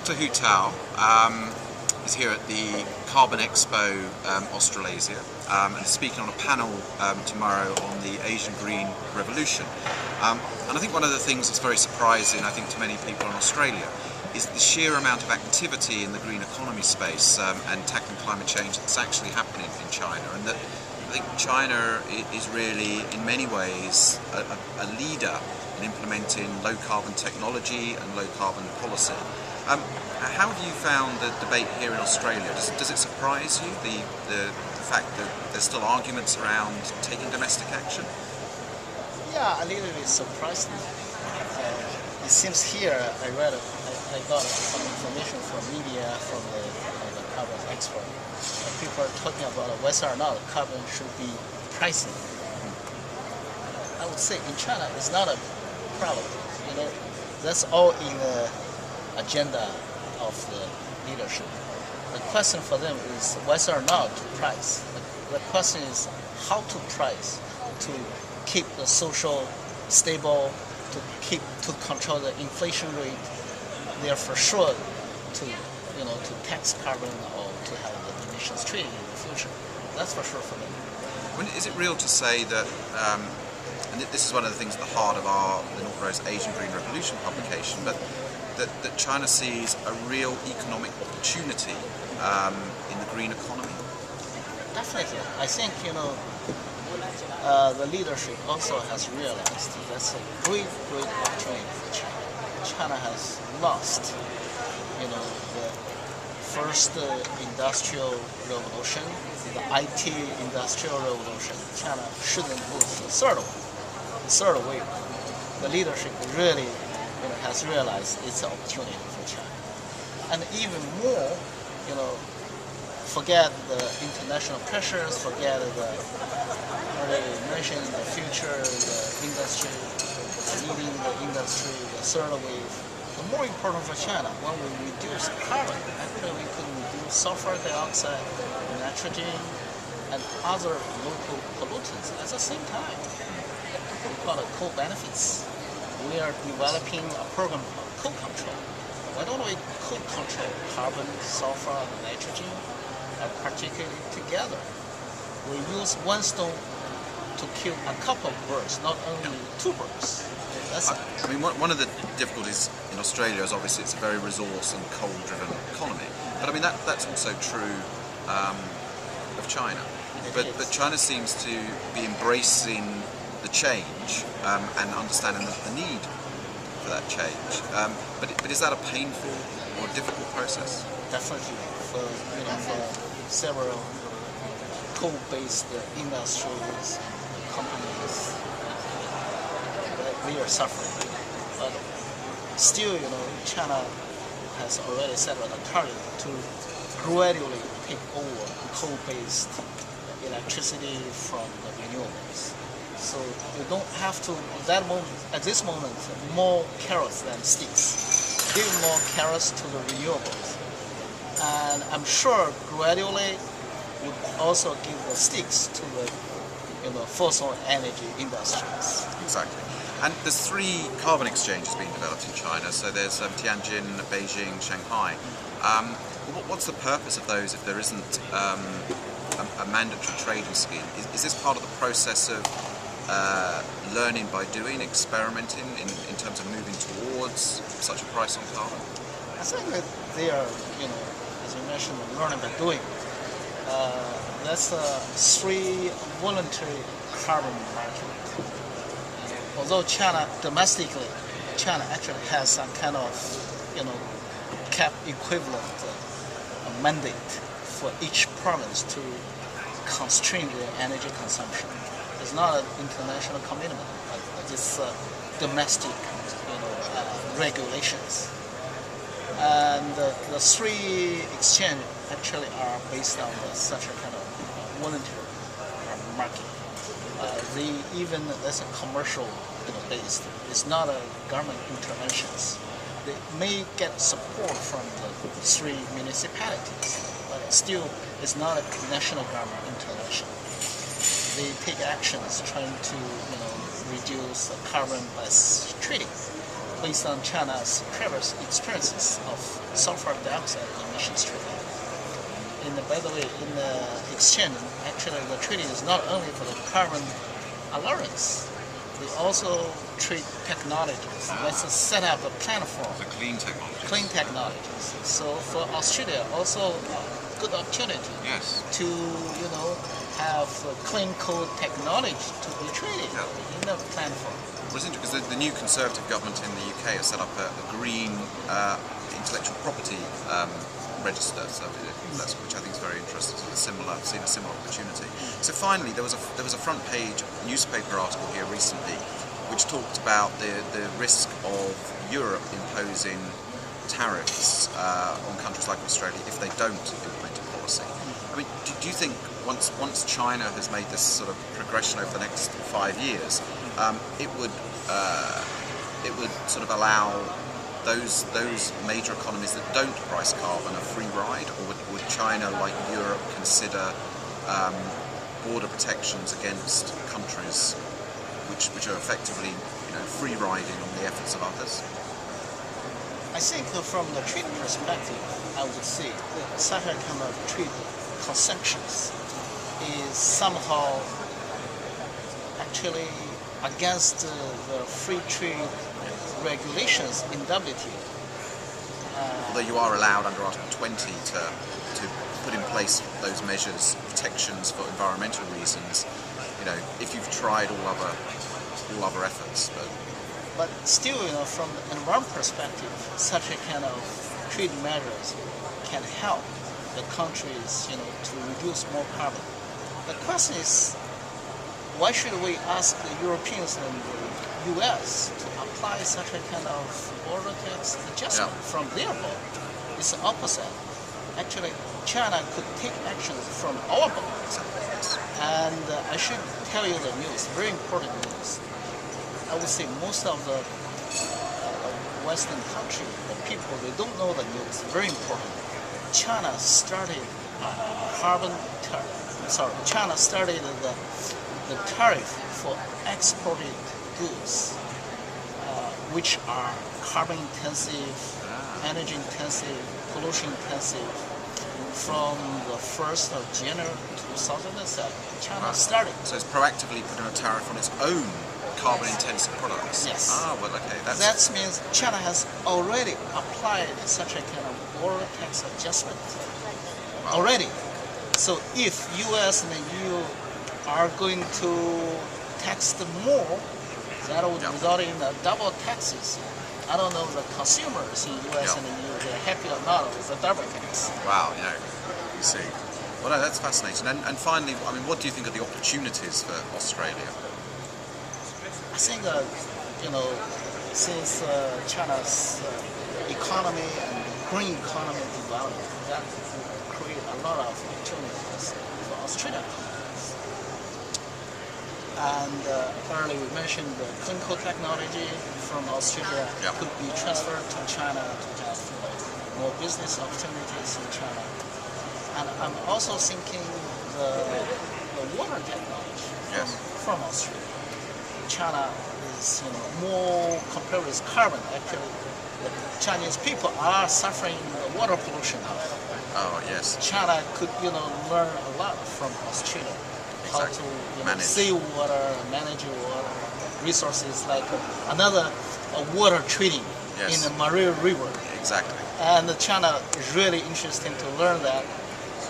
Dr. Hu Tao is here at the CarbonExpo Australasia and speaking on a panel tomorrow on the Asian Green Revolution. And I think one of the things that's very surprising, I think, to many people in Australia is the sheer amount of activity in the green economy space and tackling climate change that's actually happening in China, and that I think China is really, in many ways, a leader in implementing low-carbon technology and low-carbon policy. How have you found the debate here in Australia? Does it surprise you, the fact that there's still arguments around taking domestic action? Yeah, a little bit surprised me. It seems here, I got some information from media, from the CarbonExpo. People are talking about whether or not carbon should be pricing. I would say in China it's not a problem. That's all in the agenda of the leadership. The question for them is whether or not to price. The question is how to price to keep the social stable, to control the inflation rate. They are for sure to tax carbon or to have the emissions treaty in the future. That's for sure for them. Is it real to say that, and this is one of the things at the heart of the Norton Asian Green Revolution publication, but that China sees a real economic opportunity in the green economy? Definitely. I think, the leadership also has realized that's a great opportunity for China. China has lost, the first industrial revolution, the IT industrial revolution. China shouldn't lose the third one, the third wave. The leadership really has realized it's an opportunity for China. And even more, forget the international pressures, forget the already mentioned in the future, the industry, leading the industry, the third wave. The more important for China, when we reduce carbon, actually we could reduce sulfur dioxide, nitrogen, and other local pollutants at the same time. We call it co-benefits. We are developing a program called co-control. Why don't we co-control carbon, sulfur, and nitrogen, particularly together? We use one stone to kill a couple of birds, not only two birds. One of the difficulties in Australia is obviously it's a very resource and coal-driven economy. But that's also true of China. But China seems to be embracing the change and understanding the need for that change. But is that a painful or difficult process? Definitely. For several coal-based industries, companies, we are suffering. But still, China has already set a target to gradually take over coal-based electricity from the renewables. So you don't have to, at this moment, more carrots than sticks. Give more carrots to the renewables. And I'm sure gradually you also give the sticks to the fossil energy industries. Exactly. And there's 3 carbon exchanges being developed in China. So there's Tianjin, Beijing, Shanghai. What's the purpose of those if there isn't a mandatory trading scheme? Is this part of the process of learning by doing, experimenting in terms of moving towards such a price on carbon? I think that they are, as you mentioned, learning by doing. That's 3 voluntary carbon market. Although domestically, China actually has some kind of, cap equivalent mandate for each province to constrain their energy consumption. It's not an international commitment, but it's domestic, regulations. And the 3 exchanges actually are based on such a kind of voluntary market. That's a commercial based. It's not a government interventions. They may get support from the 3 municipalities, but still it's not a national government intervention. They take actions trying to reduce carbon by treating. based on China's previous experiences of sulfur dioxide emissions trading. And by the way, in the exchange, actually the trading is not only for the carbon allowance, they also trade technologies. Let's set up a platform. The clean technology. Clean technologies. So for Australia, also good opportunity Yes. to have clean coal technology to be traded in the platform. Well, it's interesting because the new Conservative government in the UK has set up a green intellectual property register, so which I think is very interesting. So seeing a similar opportunity. So finally, there was a front page newspaper article here recently, which talked about the risk of Europe imposing tariffs on countries like Australia if they don't implement a policy. I mean, do you think once China has made this sort of progression over the next 5 years, it would sort of allow those major economies that don't price carbon a free ride, or would China, like Europe, consider border protections against countries which are effectively free riding on the efforts of others? I think from the trade perspective, I would say such a kind of trade concessions is somehow actually against the free trade regulations in WTO. Although you are allowed under Article 20 to put in place those measures, protections for environmental reasons, if you've tried all other efforts. But still, from the environment perspective, such a kind of trade measures can help the countries, to reduce more carbon. The question is, why should we ask the Europeans and the US to apply such a kind of border tax adjustment from their border? It's the opposite. Actually, China could take actions from our border. And I should tell you the news, very important news. I would say most of the Western country, the people, they don't know the news. Very important. China started China started the tariff for exported goods, which are carbon intensive, energy intensive, pollution intensive. From the 1st of January 2007, China started. So it's proactively putting a tariff on its own carbon-intensive products. Yes. Well, okay. That means China has already applied such a kind of border tax adjustment already. So if US and the EU are going to tax them more, that would result in double taxes. I don't know the consumers in US and the EU, they're happy or not with the double tax. Wow, you see. Well, no, that's fascinating. And finally, I mean, what do you think are the opportunities for Australia? I think, since China's economy and green economy development, that will create a lot of opportunities for Australia. And earlier we mentioned the clean coal technology from Australia could be transferred to China to have more business opportunities in China. And I'm also thinking the water technology from Australia. China is more compared with carbon. Actually, the Chinese people are suffering the water pollution now. Oh yes. China could learn a lot from Australia. How to save water, manage water, resources like another water treating in the Marine River. Exactly. And China is really interested to learn that,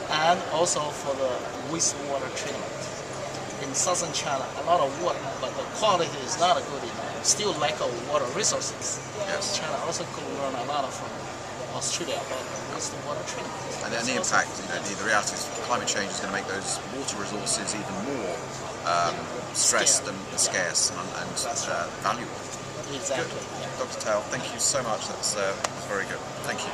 and also for the wastewater treatment. In southern China, a lot of water, but the quality is not good enough. Still lack of water resources. Yes. China also could learn a lot from Australia about wastewater treatment. And the impact, the reality is climate change is going to make those water resources even more stressed and scarce and valuable. Exactly. Good. Dr. Tao, thank you so much. That's very good. Thank you.